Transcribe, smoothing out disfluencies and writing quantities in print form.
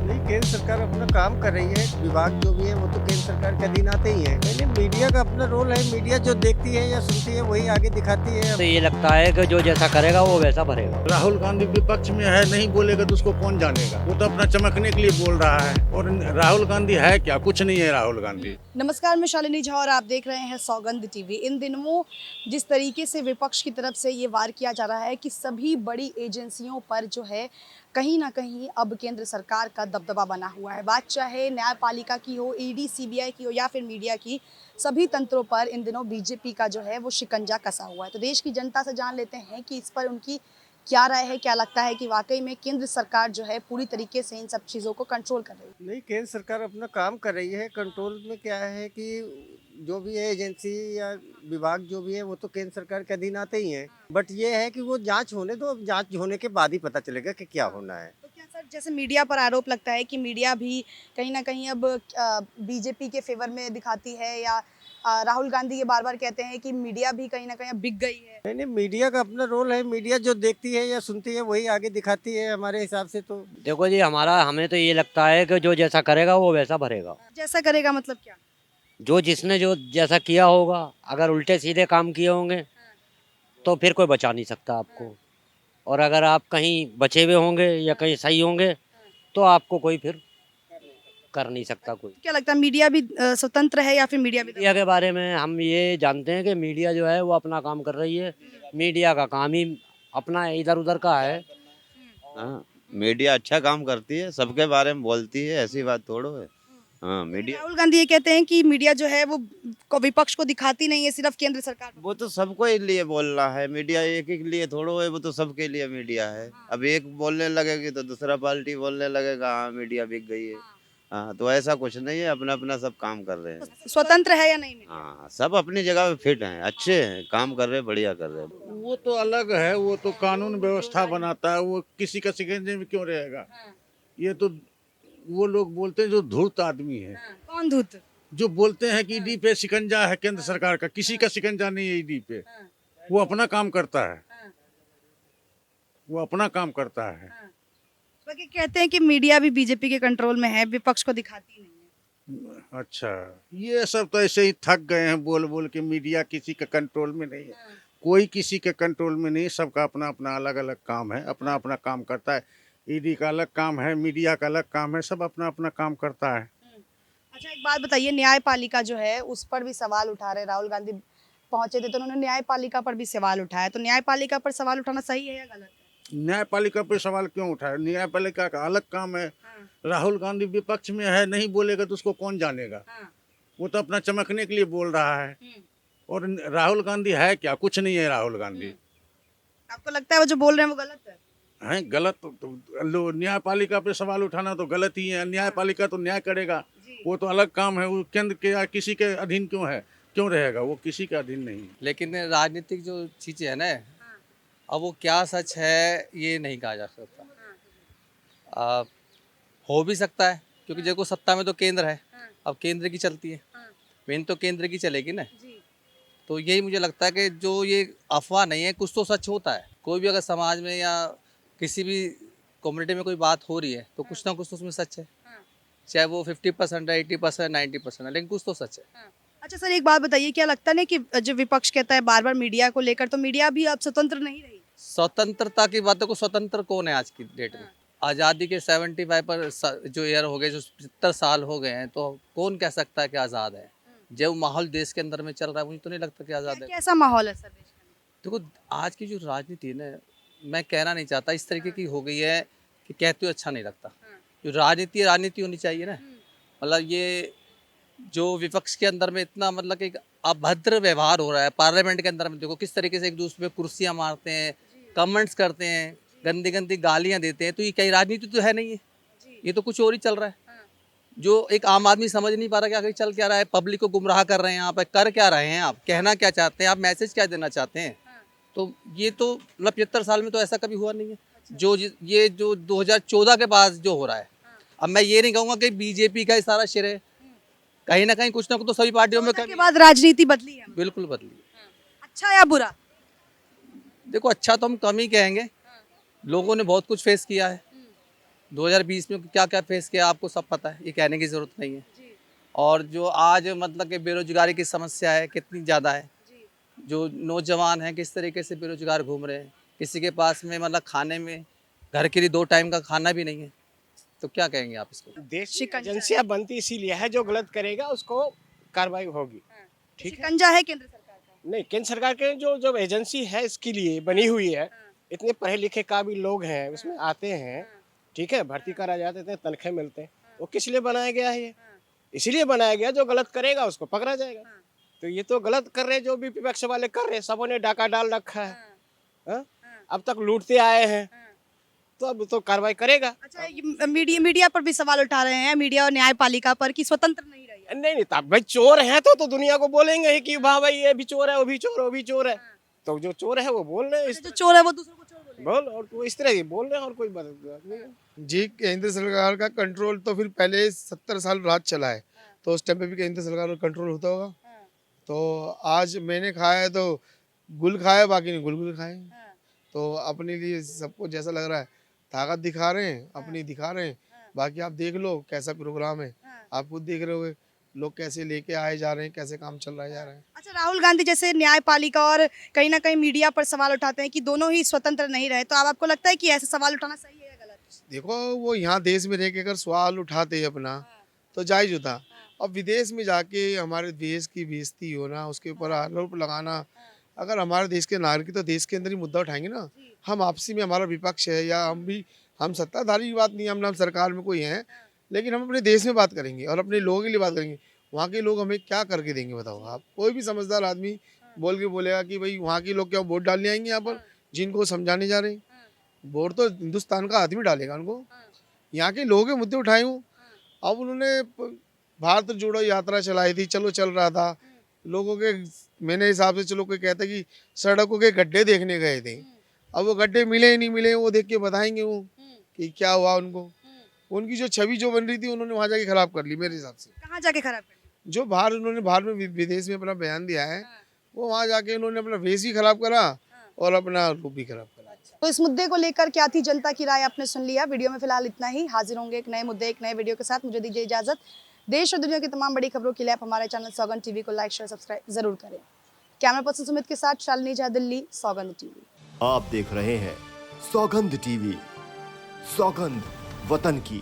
नहीं, केंद्र सरकार अपना काम कर रही है। विभाग जो भी है वो तो केंद्र सरकार के अधीन आते ही है। पहले मीडिया का अपना रोल है। मीडिया जो देखती है या सुनती है वही आगे दिखाती है। तो ये लगता है कि जो जैसा करेगा वो वैसा भरेगा। राहुल गांधी विपक्ष में है, नहीं बोलेगा तो उसको कौन जानेगा। वो तो अपना चमकने के लिए बोल रहा है। और राहुल गांधी है क्या? कुछ नहीं है राहुल गांधी। नमस्कार, मैं शालिनी झा और आप देख रहे हैं सौगंध टीवी। इन दिनों जिस तरीके से विपक्ष की तरफ से ये वार किया जा रहा है कि सभी बड़ी एजेंसियों पर जो है कहीं ना कहीं अब केंद्र सरकार का दबदबा बना हुआ है। बात चाहे न्यायपालिका की हो, ईडी सीबीआई की हो या फिर मीडिया की, सभी तंत्रों पर इन दिनों बीजेपी का जो है वो शिकंजा कसा हुआ है। तो देश की जनता से जान लेते हैं कि इस पर उनकी क्या राय है, क्या लगता है कि वाकई में केंद्र सरकार जो है पूरी तरीके से इन सब चीज़ों को कंट्रोल कर रही है। नहीं, केंद्र सरकार अपना काम कर रही है। कंट्रोल में क्या है कि जो भी है एजेंसी या विभाग जो भी है वो तो केंद्र सरकार के अधीन आते ही हैं। बट ये है कि वो जांच होने दो। अब जांच होने के बाद ही पता चलेगा कि क्या होना है। तो क्या सर, जैसे मीडिया पर आरोप लगता है कि मीडिया भी कहीं ना कहीं अब बीजेपी के फेवर में दिखाती है, या राहुल गांधी ये बार बार कहते हैं कि मीडिया भी कहीं ना कहीं अब बिक गई है। नहीं, मीडिया का अपना रोल है। मीडिया जो देखती है या सुनती है वही आगे दिखाती है। हमारे हिसाब से तो देखो जी, हमें तो ये लगता है कि जो जैसा करेगा वो वैसा भरेगा। जैसा करेगा मतलब क्या? जो जिसने जो जैसा किया होगा, अगर उल्टे सीधे काम किए होंगे तो फिर कोई बचा नहीं सकता आपको। और अगर आप कहीं बचे हुए होंगे या कहीं सही होंगे तो आपको कोई फिर कर नहीं सकता कोई। क्या लगता है, मीडिया भी स्वतंत्र है या फिर मीडिया भी मीडिया के बारे में हम ये जानते हैं कि मीडिया जो है वो अपना काम कर रही है। मीडिया का काम ही अपना इधर उधर का है। हाँ, मीडिया अच्छा काम करती है, सबके बारे में बोलती है, ऐसी बात थोड़ो है। हाँ, मीडिया राहुल गांधी ये कहते हैं कि मीडिया जो है वो विपक्ष को दिखाती नहीं है, सिर्फ केंद्र सरकार को। वो तो सबको ही लिए बोल रहा है। मीडिया एक एक लिए थोड़ो है, वो तो सबके लिए मीडिया है। अब एक बोलने लगेगी तो दूसरा पार्टी बोलने लगेगा हाँ मीडिया बिक गई है। हाँ, तो ऐसा कुछ नहीं है, अपना अपना सब काम कर रहे हैं। स्वतंत्र है या नहीं मीडिया? हाँ, सब अपनी जगह पे फिट हैं, अच्छे हैं, काम कर रहे हैं, बढ़िया कर रहे हैं। वो तो अलग है, वो तो कानून व्यवस्था बनाता है। वो किसी का शिकंजे में क्यों रहेगा? ये तो वो लोग बोलते हैं जो धूर्त आदमी है, कौन धूत? जो बोलते हैं कि ईडी पे शिकंजा है केंद्र सरकार का। किसी का शिकंजा नहीं है ईडी पे। वो अपना काम करता है, वो अपना काम करता है। बाकी कहते हैं कि मीडिया भी बीजेपी के कंट्रोल में है, विपक्ष को दिखाती नहीं है। अच्छा, ये सब तो ऐसे ही थक गए हैं बोल बोल के। मीडिया किसी के कंट्रोल में नहीं है, कोई किसी के कंट्रोल में नहीं। सबका अपना अपना अलग अलग काम है, अपना अपना काम करता है। ईडी का अलग काम है, मीडिया का अलग काम है, सब अपना अपना काम करता है। अच्छा, एक बात बताइए, न्यायपालिका जो है उस पर भी सवाल उठा रहे। राहुल गांधी पहुंचे थे तो उन्होंने न्यायपालिका पर भी सवाल उठाया। तो न्यायपालिका पर सवाल उठाना सही है या गलत है? न्यायपालिका पे सवाल क्यों उठाए? न्यायपालिका का अलग काम है। राहुल गांधी विपक्ष में है, नहीं बोलेगा तो उसको कौन जानेगा। वो तो अपना चमकने के लिए बोल रहा है। और राहुल गांधी है क्या? कुछ नहीं है राहुल गांधी। आपको लगता है वो जो बोल रहे हैं वो गलत है? है गलत तो न्यायपालिका पे सवाल उठाना तो गलत ही है। न्यायपालिका तो न्याय करेगा, वो तो अलग काम है। वो केंद्र के या किसी के अधीन क्यों रहेगा? वो किसी के अधीन नहीं है। लेकिन राजनीतिक जो चीज़ें है ना, अब वो क्या सच है ये नहीं कहा जा सकता। हो भी सकता है क्योंकि देखो सत्ता में तो केंद्र है, अब केंद्र की चलती है, मेन तो केंद्र की चलेगी ना। तो यही मुझे लगता है कि जो ये अफवाह नहीं है, कुछ तो सच होता है। कोई भी अगर समाज में या किसी भी कम्युनिटी में कोई बात हो रही है तो कुछ ना कुछ तो उसमें सच है, चाहे वो 50% है, 80% 90% है, लेकिन कुछ तो सच है। अच्छा सर, एक बात बताइए, क्या लगता नहीं कि जो विपक्ष कहता है बार बार मीडिया को लेकर, तो मीडिया भी अब स्वतंत्र नहीं रही? स्वतंत्रता की बातों को स्वतंत्र कौन है आज की डेट में? आज़ादी के 75 पर जो ईयर हो गए, जो 75 साल हो गए हैं, तो कौन कह सकता है कि आज़ाद है? जो माहौल देश के अंदर में चल रहा है, मुझे तो नहीं लगता कि आज़ाद है। कैसा माहौल है सर देश का? देखो आज की जो राजनीति है ना, मैं कहना नहीं चाहता इस तरीके की हो गई है कि कहते हुए अच्छा नहीं लगता। जो राजनीति होनी चाहिए ना, मतलब ये जो विपक्ष के अंदर में इतना मतलब कि अभद्र व्यवहार हो रहा है। पार्लियामेंट के अंदर में देखो किस तरीके से एक दूसरे पे कुर्सियां मारते हैं, कमेंट्स करते हैं, गंदी गंदी गालियां देते हैं। तो ये कहीं राजनीति तो है नहीं है, ये तो कुछ और ही चल रहा है। जो एक आम आदमी समझ नहीं पा रहा कि आखिर चल क्या रहा है। पब्लिक को गुमराह कर रहे हैं, यहाँ पे कर क्या रहे हैं, आप कहना क्या चाहते हैं, आप मैसेज क्या देना चाहते हैं। तो ये तो मतलब 75 साल में तो ऐसा कभी हुआ नहीं है। ये जो 2014 के बाद जो हो रहा है, अब मैं ये नहीं कहूँगा कि बीजेपी का ही सारा श्रेय, कहीं ना कहीं कुछ ना कुछ तो सभी पार्टियों में के बाद राजनीति बदली है। बिल्कुल बदली। अच्छा या बुरा? देखो अच्छा तो हम कम ही कहेंगे, लोगों ने बहुत कुछ फेस किया है, 2020 में क्या क्या फेस किया आपको सब पता है, ये कहने की ज़रूरत नहीं है। और जो आज मतलब कि बेरोजगारी की समस्या है कितनी ज़्यादा है, जो नौजवान हैं किस तरीके से बेरोजगार घूम रहे हैं, किसी के पास में मतलब खाने में घर के लिए 2 टाइम का खाना भी नहीं है, तो क्या कहेंगे आप इसको? देश की शिकंजा एजेंसियां बनती इसीलिए है, जो गलत करेगा उसको कार्रवाई होगी। ठीक है, शिकंजा है केंद्र सरकार का। नहीं केंद्र सरकार के जो एजेंसी है इसके लिए बनी हुई है, इतने पढ़े लिखे काबिल लोग हैं उसमें आते हैं, ठीक है, भर्ती करा जाते हैं, तनख्वाह मिलते हैं, वो किस लिए बनाया गया है? ये इसीलिए बनाया गया जो गलत करेगा उसको पकड़ा जाएगा। तो ये तो गलत कर रहे, जो भी विपक्ष वाले कर रहे, सबों ने डाका डाल रखा है, हाँ? अब तक लूटते आए हैं, तो अब तो कार्रवाई करेगा। अच्छा, ये मीडिया पर भी सवाल उठा रहे हैं, मीडिया और न्यायपालिका पर, कि स्वतंत्र नहीं रही है। नहीं तब भाई चोर हैं तो दुनिया को बोलेंगे ही कि हाँ भाई ये भी चोर है, वो भी चोर है, वो भी चोर है। तो जो चोर है वो बोल रहे हैं, जो चोर है वो दूसरों को चोर बोले। बोल, और वो इस तरह ही बोल रहे हैं, और कोई बात नहीं है। जी, केंद्र सरकार का कंट्रोल तो फिर पहले 70 साल राज चला है, तो उस टाइम पे भी केंद्र सरकार का कंट्रोल होता होगा। तो आज मैंने खाया है तो गुल खाया, बाकी ने गुलगुल खाए। तो अपने लिए सबको जैसा लग रहा है ताकत दिखा रहे हैं, अपनी दिखा रहे हैं, बाकी आप देख लो कैसा प्रोग्राम है, आप खुद देख रहे होगे लोग कैसे लेके आए जा रहे हैं, कैसे काम चल रहा है जा रहा है। अच्छा, राहुल गांधी जैसे न्यायपालिका और कहीं ना कहीं मीडिया पर सवाल उठाते हैं कि दोनों ही स्वतंत्र नहीं रहे, तो अब आपको लगता है कि ऐसे सवाल उठाना सही है या गलत? देखो, वो यहाँ देश में रह के अगर सवाल उठाते अपना तो जायज होता। अब विदेश में जाके हमारे देश की बेइज्जती होना, उसके ऊपर आरोप लगाना, अगर हमारे देश के नागरिक तो देश के अंदर ही मुद्दा उठाएंगे ना। हम आपसी में, हमारा विपक्ष है या हम सत्ताधारी की बात नहीं, हम सरकार में कोई हैं, लेकिन हम अपने देश में बात करेंगे और अपने लोगों के लिए बात करेंगे। वहाँ के लोग हमें क्या करके देंगे बताओ आप? कोई भी समझदार आदमी बोल के बोलेगा कि भाई वहाँ के लोग क्या वोट डालने आएंगे यहाँ पर, जिनको समझाने जा रहे हैं? वोट तो हिंदुस्तान का आदमी डालेगा उनको। यहाँ के लोगों के मुद्दे उठाए हूँ। अब उन्होंने भारत जोड़ो यात्रा चलाई थी, चलो चल रहा था लोगों के, मेरे हिसाब से चलो कोई कहता है कि सड़कों के गड्ढे देखने गए थे, अब वो गड्ढे मिले नहीं मिले वो देख के बताएंगे वो कि क्या हुआ उनको। उनकी जो छवि जो बन रही थी उन्होंने वहाँ जाके खराब कर ली मेरे हिसाब से। कहाँ जाके खराब कर ली? जो उन्होंने बाहर में विदेश में अपना बयान दिया है, वो वहाँ जाके उन्होंने अपना फेस भी खराब करा और अपना रूप भी खराब करा। तो इस मुद्दे को लेकर क्या थी जनता की राय, आपने सुन लिया। वीडियो में फिलहाल इतना ही। हाजिर होंगे एक नए मुद्दे, एक नए वीडियो के साथ। मुझे दीजिए इजाजत। देश और दुनिया की तमाम बड़ी खबरों के लिए आप हमारे चैनल सौगंध टीवी को लाइक शेयर सब्सक्राइब जरूर करें। कैमरा पर्सन सुमित के साथ शालिनी झा, दिल्ली, सौगंध टीवी। आप देख रहे हैं सौगंध टीवी, सौगंध वतन की।